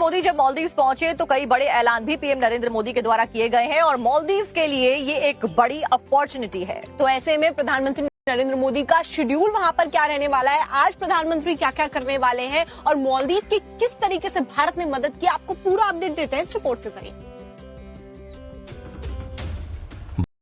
मोदी जब मालदीव्स पहुंचे तो कई बड़े ऐलान भी पीएम नरेंद्र मोदी के द्वारा किए गए हैं और मालदीव्स के लिए ये एक बड़ी अपॉर्चुनिटी है। तो ऐसे में प्रधानमंत्री नरेंद्र मोदी का शेड्यूल वहां पर क्या रहने वाला है, आज प्रधानमंत्री क्या क्या करने वाले हैं और मालदीव की किस तरीके से भारत ने मदद की, आपको पूरा अपडेट देते हैं इस रिपोर्ट के जरिए।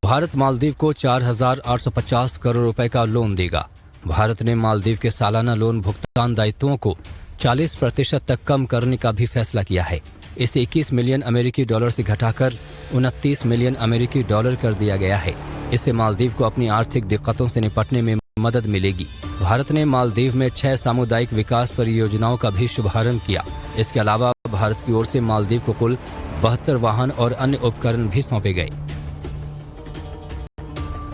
भारत मालदीव को 4,850 करोड़ रुपए का लोन देगा। भारत ने मालदीव के सालाना लोन भुगतान दायित्वों को 40% तक कम करने का भी फैसला किया है। इसे 21 मिलियन अमेरिकी डॉलर से घटाकर 29 मिलियन अमेरिकी डॉलर कर दिया गया है। इससे मालदीव को अपनी आर्थिक दिक्कतों से निपटने में मदद मिलेगी। भारत ने मालदीव में 6 सामुदायिक विकास परियोजनाओं का भी शुभारंभ किया। इसके अलावा भारत की ओर से मालदीव को कुल 72 वाहन और अन्य उपकरण भी सौंपे गए।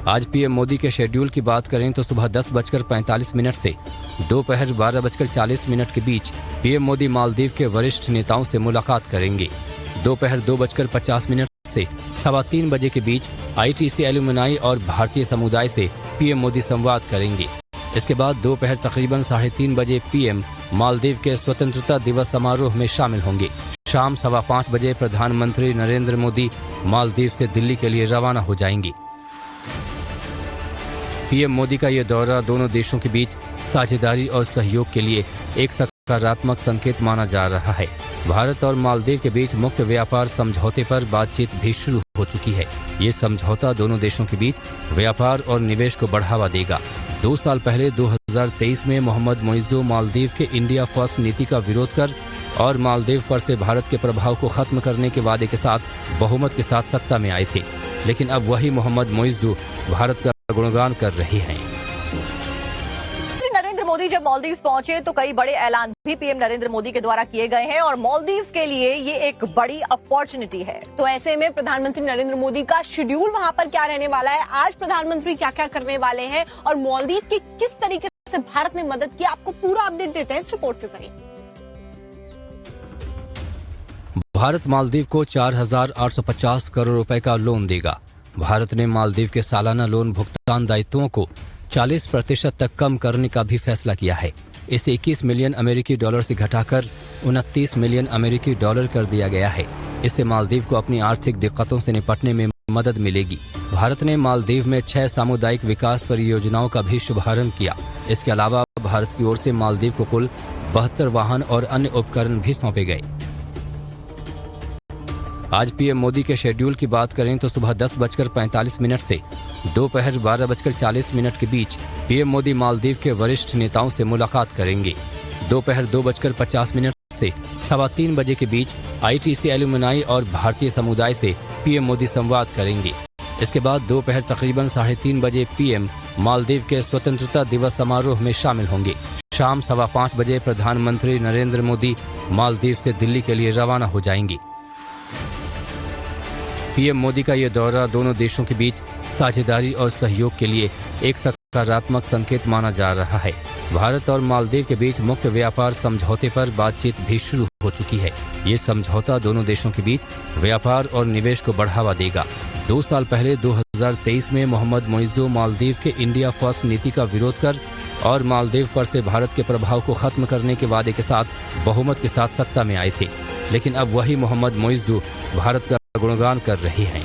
आज पीएम मोदी के शेड्यूल की बात करें तो सुबह 10:45 से दोपहर 12:40 के बीच पीएम मोदी मालदीव के वरिष्ठ नेताओं से मुलाकात करेंगे। दोपहर 2:50 से 3:15 बजे के बीच आईटीसी एलुमनाई और भारतीय समुदाय से पीएम मोदी संवाद करेंगे। इसके बाद दोपहर तकरीबन 3:30 बजे पीएम मालदीव के स्वतंत्रता दिवस समारोह में शामिल होंगे। शाम 5:15 बजे प्रधानमंत्री नरेंद्र मोदी मालदीव से दिल्ली के लिए रवाना हो जाएंगे। पीएम मोदी का यह दौरा दोनों देशों के बीच साझेदारी और सहयोग के लिए एक सकारात्मक संकेत माना जा रहा है। भारत और मालदीव के बीच मुक्त व्यापार समझौते पर बातचीत भी शुरू हो चुकी है। ये समझौता दोनों देशों के बीच व्यापार और निवेश को बढ़ावा देगा। 2 साल पहले 2023 में मोहम्मद मोइज़्ज़ू मालदीव के इंडिया फर्स्ट नीति का विरोध कर और मालदीव पर से भारत के प्रभाव को खत्म करने के वादे के साथ बहुमत के साथ सत्ता में आए थे, लेकिन अब वही मोहम्मद मोइज़्ज़ू भारत का गुणगान कर रहे हैं। नरेंद्र मोदी जब मालदीव्स पहुंचे तो कई बड़े ऐलान भी पीएम नरेंद्र मोदी के द्वारा किए गए हैं और मालदीव्स के लिए ये एक बड़ी अपॉर्चुनिटी है। तो ऐसे में प्रधानमंत्री नरेंद्र मोदी का शेड्यूल वहां पर क्या रहने वाला है, आज प्रधानमंत्री क्या क्या करने वाले हैं और मालदीव की किस तरीके से भारत ने मदद की, आपको पूरा अपडेट देते हैं इस रिपोर्ट के जरिए। भारत मालदीव को 4,850 करोड़ रुपए का लोन देगा। भारत ने मालदीव के सालाना लोन भुगतान दायित्वों को 40% तक कम करने का भी फैसला किया है। इसे 21 मिलियन अमेरिकी डॉलर से घटाकर 29 मिलियन अमेरिकी डॉलर कर दिया गया है। इससे मालदीव को अपनी आर्थिक दिक्कतों से निपटने में मदद मिलेगी। भारत ने मालदीव में 6 सामुदायिक विकास परियोजनाओं का भी शुभारंभ किया। इसके अलावा भारत की ओर से मालदीव को कुल 72 वाहन और अन्य उपकरण भी सौंपे गए। आज पीएम मोदी के शेड्यूल की बात करें तो सुबह 10:45 से दोपहर 12:40 के बीच पीएम मोदी मालदीव के वरिष्ठ नेताओं से मुलाकात करेंगे। दोपहर 2:50 से 3:15 बजे के बीच आईटीसी एलुमनाई और भारतीय समुदाय से पीएम मोदी संवाद करेंगे। इसके बाद दोपहर तकरीबन 3:30 बजे पीएम मालदीव के स्वतंत्रता दिवस समारोह में शामिल होंगे। शाम 5:15 बजे प्रधानमंत्री नरेंद्र मोदी मालदीव से दिल्ली के लिए रवाना हो जाएंगे। पीएम मोदी का यह दौरा दोनों देशों के बीच साझेदारी और सहयोग के लिए एक सकारात्मक संकेत माना जा रहा है। भारत और मालदीव के बीच मुक्त व्यापार समझौते पर बातचीत भी शुरू हो चुकी है। ये समझौता दोनों देशों के बीच व्यापार और निवेश को बढ़ावा देगा। 2 साल पहले 2023 में मोहम्मद मोइज़्ज़ू मालदीव के इंडिया फर्स्ट नीति का विरोध कर और मालदीव पर से भारत के प्रभाव को खत्म करने के वादे के साथ बहुमत के साथ सत्ता में आए थे, लेकिन अब वही मोहम्मद मोइज़्ज़ू भारत का गुणगान कर रहे हैं।